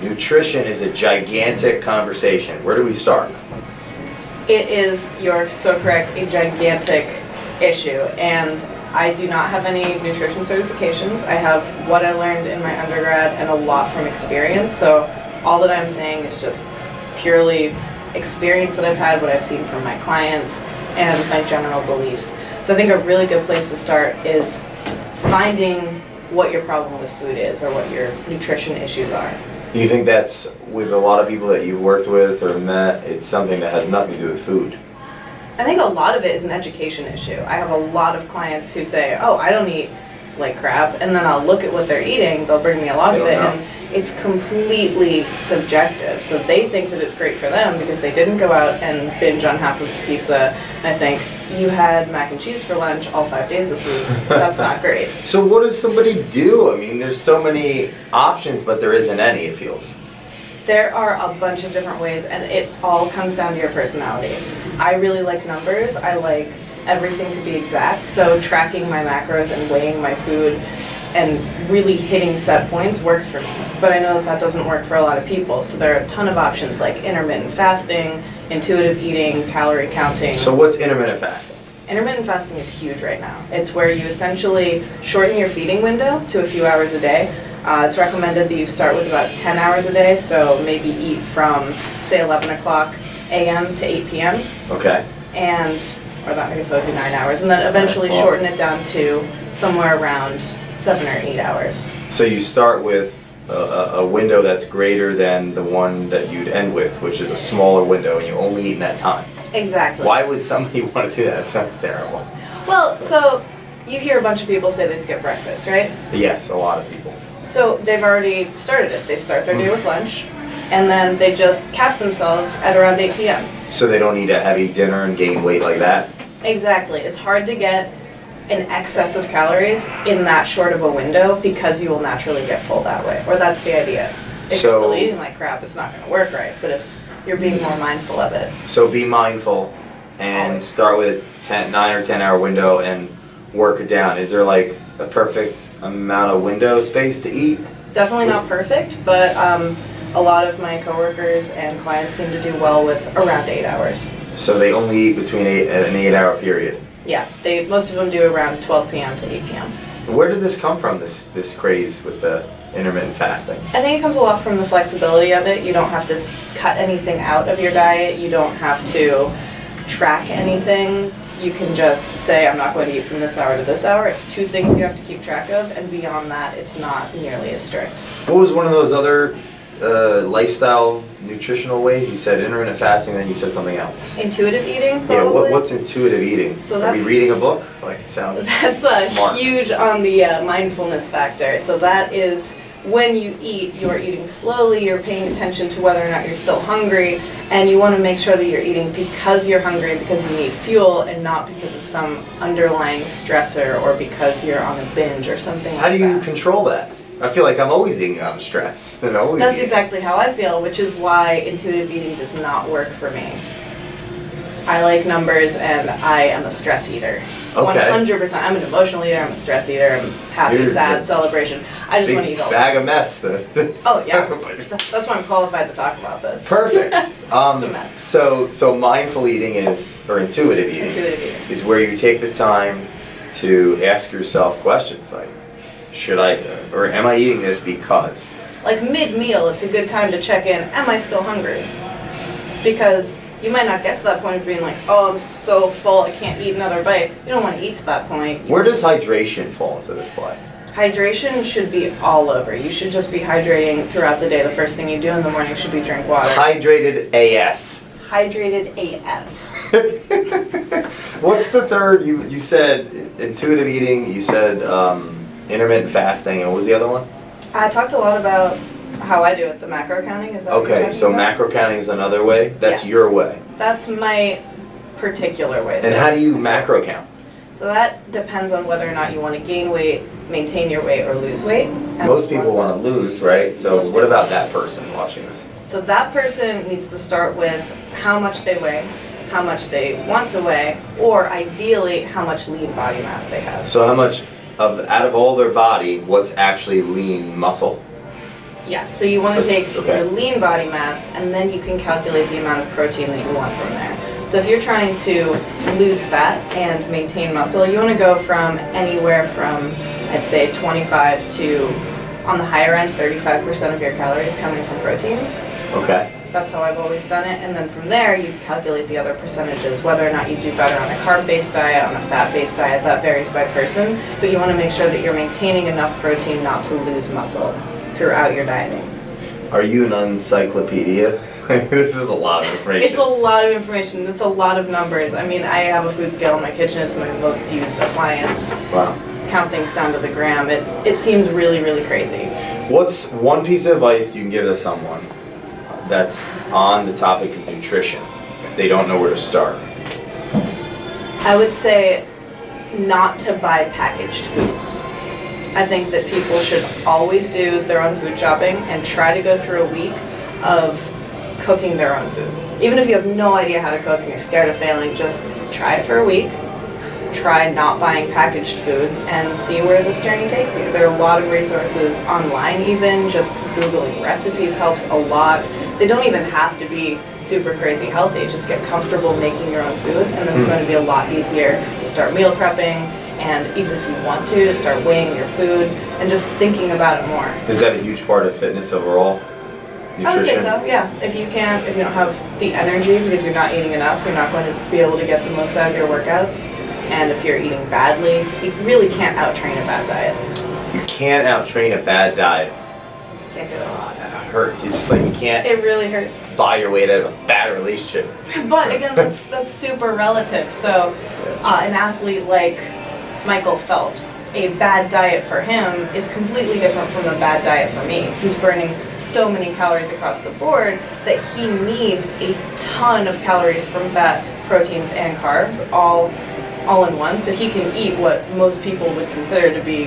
Nutrition is a gigantic conversation. Where do we start? It is, you're so correct, a gigantic issue. And I do not have any nutrition certifications. I have what I learned in my undergrad and a lot from experience. So all that I'm saying is just purely experience that I've had, what I've seen from my clients, and my general beliefs. So I think a really good place to start is finding what your problem with food is or what your nutrition issues are. You think that's with a lot of people that you've worked with or met, it's something that has nothing to do with food? I think a lot of it is an education issue. I have a lot of clients who say, oh, I don't eat like crap, and then I'll look at what they're eating, they'll bring me a lot of it, and it's completely subjective. So they think that it's great for them because they didn't go out and binge on half of the pizza. I think, you had mac and cheese for lunch all 5 days this week. That's not great. So what does somebody do? I mean, there's so many options, but there isn't any, it feels. There are a bunch of different ways, and it all comes down to your personality. I really like numbers. I like everything to be exact, so tracking my macros and weighing my food and really hitting set points works for me. But I know that that doesn't work for a lot of people, so there are a ton of options like intermittent fasting, intuitive eating, calorie counting. So what's intermittent fasting? Intermittent fasting is huge right now. It's where you essentially shorten your feeding window to a few hours a day. It's recommended that you start with about 10 hours a day, so maybe eat from, say, 11 o'clock a.m. to 8 p.m. Okay. And, or that, I guess that would be 9 hours, and then eventually shorten it down to somewhere around 7 or 8 hours. So you start with a window that's greater than the one that you'd end with, which is a smaller window, and you only eat in that time. Exactly. Why would somebody want to do that? That sounds terrible. Well, so you hear a bunch of people say they skip breakfast, right? Yes, a lot of people. So they've already started it. They start their day with lunch, and then they just cap themselves at around 8 p.m. So they don't eat a heavy dinner and gain weight like that? Exactly. It's hard to get an excess of calories in that short of a window because you will naturally get full that way. Or that's the idea. If you're still eating like crap, it's not going to work right. But if you're being more mindful of it. So be mindful and start with 9 or 10 hour window and work it down. Is there like a perfect amount of window space to eat? Definitely not perfect, but a lot of my coworkers and clients seem to do well with around 8 hours. So they only eat between an 8 hour period? Yeah, most of them do around 12 p.m. to 8 p.m. Where did this come from, this craze with the intermittent fasting? I think it comes a lot from the flexibility of it. You don't have to cut anything out of your diet. You don't have to track anything. You can just say, I'm not going to eat from this hour to this hour. It's 2 things you have to keep track of, and beyond that, it's not nearly as strict. What was one of those other lifestyle nutritional ways? You said intermittent fasting, then you said something else. Intuitive eating, probably. Yeah, what's intuitive eating? So Are we reading a book? Like, it sounds That's smart. Huge on the mindfulness factor. So that is when you eat, you're eating slowly, you're paying attention to whether or not you're still hungry, and you want to make sure that you're eating because you're hungry, because you need fuel, and not because of some underlying stressor or because you're on a binge or something like that. How do you control that? I feel like I'm always eating out of stress. And always That's eating. exactly how I feel, which is why intuitive eating does not work for me. I like numbers, and I am a stress eater. Okay. 100%. I'm an emotional eater, I'm a stress eater, I'm happy, sad, celebration. I just want to eat all bag of mess. Oh yeah, that's why I'm qualified to talk about this. Perfect. It's a mess. So mindful eating or intuitive eating is where you take the time to ask yourself questions like, should I, or am I eating this because? Like mid-meal, it's a good time to check in, am I still hungry? Because you might not get to that point of being like, oh, I'm so full, I can't eat another bite. You don't want to eat to that point. Where does hydration fall into this play? Hydration should be all over. You should just be hydrating throughout the day. The first thing you do in the morning should be drink water. Hydrated AF. Hydrated AF. What's the third? You said intuitive eating, you said intermittent fasting, and what was the other one? I talked a lot about how I do it, the macro counting. Is that what you're Okay, talking so about? macro counting is another way? That's Yes. your way. That's my particular way. And how do you macro count? So that depends on whether or not you want to gain weight, maintain your weight, or lose weight. And Most people want to lose, right? So Most what people. about that person watching this? So that person needs to start with how much they weigh, how much they want to weigh, or ideally how much lean body mass they have. So how much out of all their body, what's actually lean muscle? Yes, so you want to take Okay. your lean body mass, and then you can calculate the amount of protein that you want from there. So if you're trying to lose fat and maintain muscle, you want to go from anywhere from, I'd say, 25 to, on the higher end, 35% of your calories coming from protein. Okay. That's how I've always done it. And then from there, you calculate the other percentages, whether or not you do better on a carb-based diet, on a fat-based diet, that varies by person. But you want to make sure that you're maintaining enough protein not to lose muscle throughout your dieting. Are you an encyclopedia? This is a lot of information. It's a lot of information. It's a lot of numbers. I mean, I have a food scale in my kitchen. It's my most used appliance. Wow. Count things down to the gram. It seems really, really crazy. What's one piece of advice you can give to someone that's on the topic of nutrition if they don't know where to start? I would say not to buy packaged foods. I think that people should always do their own food shopping and try to go through a week of cooking their own food. Even if you have no idea how to cook and you're scared of failing, just try it for a week. Try not buying packaged food and see where this journey takes you. There are a lot of resources online even, just Googling recipes helps a lot. They don't even have to be super crazy healthy, just get comfortable making your own food and then it's going to be a lot easier to start meal prepping and even if you want to start weighing your food and just thinking about it more. Is that a huge part of fitness overall? Nutrition? I would say so, yeah. If you don't have the energy because you're not eating enough, you're not going to be able to get the most out of your workouts. And if you're eating badly, you really can't out-train a bad diet. You can't out-train a bad diet. Can't do it. That hurts. It's like you can't It really hurts. buy your way out of a bad relationship. But again, that's super relative. So an athlete like Michael Phelps, a bad diet for him is completely different from a bad diet for me. He's burning so many calories across the board that he needs a ton of calories from fat, proteins, and carbs all in one, so he can eat what most people would consider to be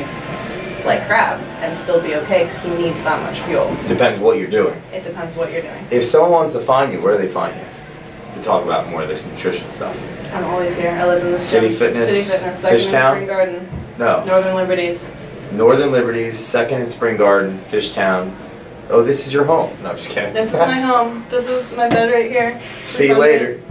like crap and still be okay because he needs that much fuel. Depends what you're doing. It depends what you're doing. If someone wants to find you, where do they find you? To talk about more of this nutrition stuff. I'm always here. I live in the City Fitness, Second Fishtown? and Spring Garden, No. Northern Liberties. Northern Liberties, 2nd and Spring Garden, Fishtown. Oh, this is your home. No, I'm just kidding. This is my home. This is my bed right here. See you later.